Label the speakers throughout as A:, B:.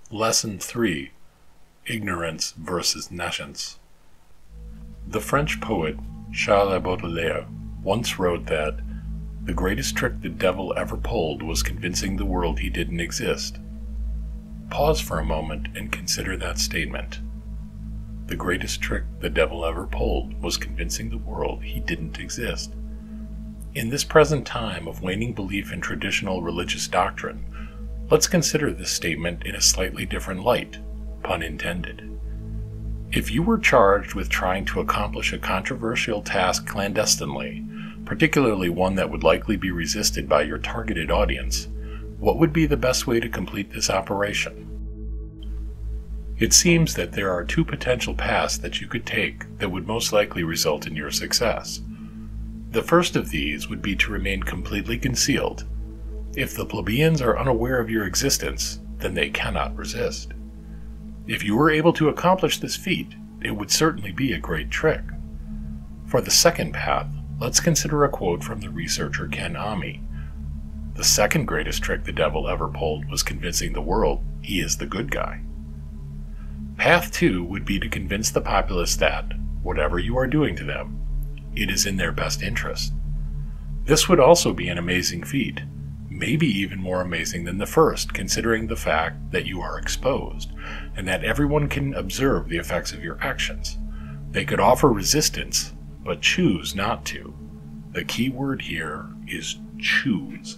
A: Lesson 3. Ignorance versus Nescience. The French poet Charles Baudelaire once wrote that the greatest trick the devil ever pulled was convincing the world he didn't exist. Pause for a moment and consider that statement. The greatest trick the devil ever pulled was convincing the world he didn't exist. In this present time of waning belief in traditional religious doctrine, let's consider this statement in a slightly different light, pun intended. If you were charged with trying to accomplish a controversial task clandestinely, particularly one that would likely be resisted by your targeted audience, what would be the best way to complete this operation? It seems that there are two potential paths that you could take that would most likely result in your success. The first of these would be to remain completely concealed. If the plebeians are unaware of your existence, then they cannot resist. If you were able to accomplish this feat, it would certainly be a great trick. For the second path, let's consider a quote from the researcher Ken Ami. The second greatest trick the devil ever pulled was convincing the world he is the good guy. Path 2 would be to convince the populace that, whatever you are doing to them, it is in their best interest. This would also be an amazing feat, maybe even more amazing than the first, considering the fact that you are exposed, and that everyone can observe the effects of your actions. They could offer resistance, but choose not to. The key word here is choose.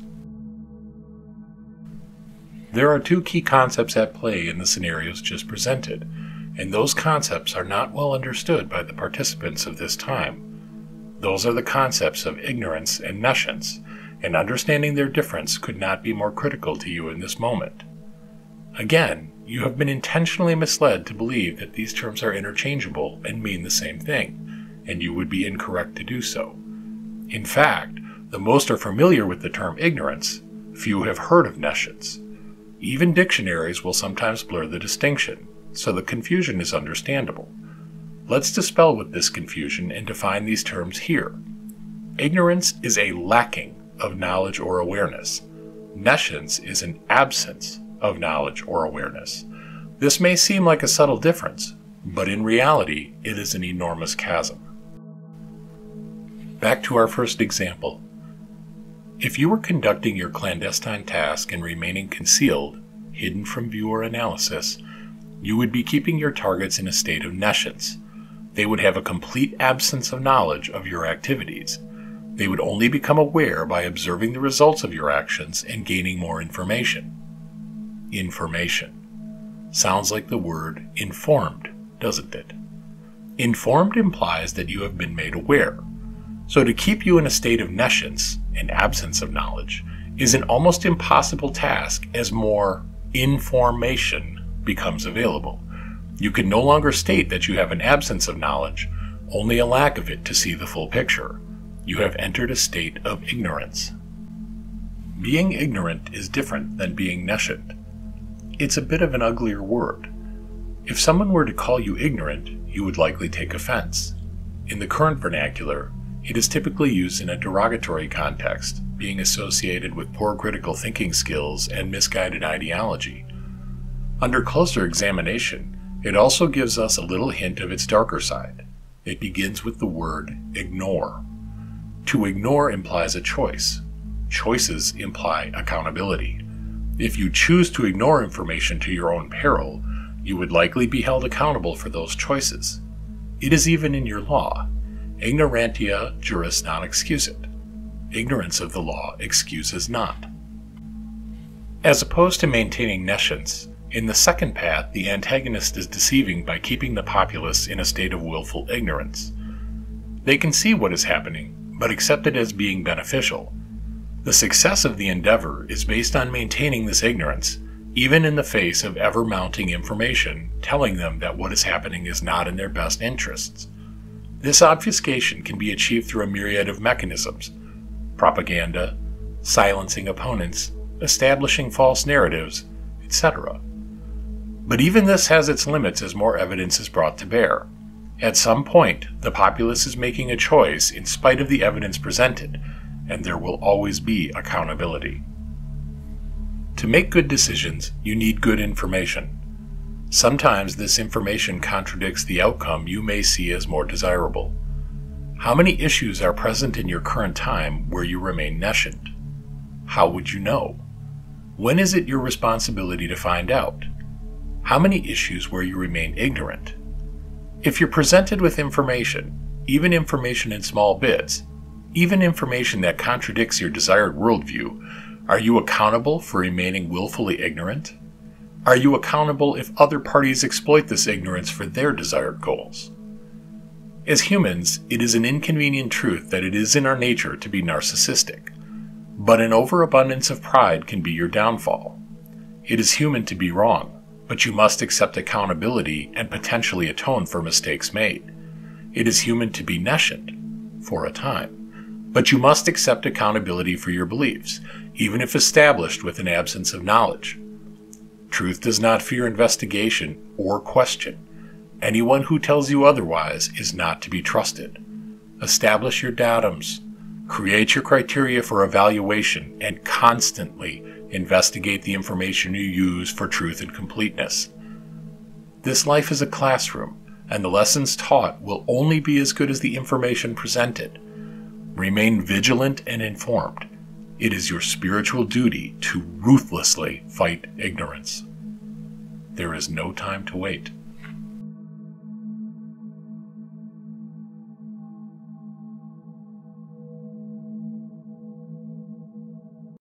A: There are two key concepts at play in the scenarios just presented, and those concepts are not well understood by the participants of this time. Those are the concepts of ignorance and nescience, and understanding their difference could not be more critical to you in this moment. Again, you have been intentionally misled to believe that these terms are interchangeable and mean the same thing, and you would be incorrect to do so. In fact, the most are familiar with the term ignorance, few have heard of nescience. Even dictionaries will sometimes blur the distinction, so the confusion is understandable. Let's dispel with this confusion and define these terms here. Ignorance is a lacking of knowledge or awareness. Nescience is an absence of knowledge or awareness. This may seem like a subtle difference, but in reality, it is an enormous chasm. Back to our first example. If you were conducting your clandestine task and remaining concealed, hidden from view or analysis, you would be keeping your targets in a state of nescience. They would have a complete absence of knowledge of your activities. They would only become aware by observing the results of your actions and gaining more information. Information. Sounds like the word informed, doesn't it? Informed implies that you have been made aware. So to keep you in a state of nescience, an absence of knowledge, is an almost impossible task as more information becomes available. You can no longer state that you have an absence of knowledge, only a lack of it to see the full picture. You have entered a state of ignorance. Being ignorant is different than being nescient. It's a bit of an uglier word. If someone were to call you ignorant, you would likely take offense. In the current vernacular, it is typically used in a derogatory context, being associated with poor critical thinking skills and misguided ideology. Under closer examination, it also gives us a little hint of its darker side. It begins with the word ignore. To ignore implies a choice. Choices imply accountability. If you choose to ignore information to your own peril, you would likely be held accountable for those choices. It is even in your law. Ignorantia juris non excusat. Ignorance of the law excuses not. As opposed to maintaining nescience, in the second path, the antagonist is deceiving by keeping the populace in a state of willful ignorance. They can see what is happening, but accept it as being beneficial. The success of the endeavor is based on maintaining this ignorance, even in the face of ever-mounting information telling them that what is happening is not in their best interests. This obfuscation can be achieved through a myriad of mechanisms: propaganda, silencing opponents, establishing false narratives, etc. But even this has its limits as more evidence is brought to bear. At some point, the populace is making a choice in spite of the evidence presented, and there will always be accountability. To make good decisions, you need good information. Sometimes this information contradicts the outcome you may see as more desirable. How many issues are present in your current time where you remain nescient? How would you know? When is it your responsibility to find out? How many issues where you remain ignorant? If you're presented with information, even information in small bits, even information that contradicts your desired worldview, are you accountable for remaining willfully ignorant? Are you accountable if other parties exploit this ignorance for their desired goals? As humans, it is an inconvenient truth that it is in our nature to be narcissistic, but an overabundance of pride can be your downfall. It is human to be wrong, but you must accept accountability and potentially atone for mistakes made. It is human to be nescient, for a time, but you must accept accountability for your beliefs, even if established with an absence of knowledge. Truth does not fear investigation or question. Anyone who tells you otherwise is not to be trusted. Establish your datums, create your criteria for evaluation, and constantly investigate the information you use for truth and completeness. This life is a classroom, and the lessons taught will only be as good as the information presented. Remain vigilant and informed. It is your spiritual duty to ruthlessly fight ignorance. There is no time to wait.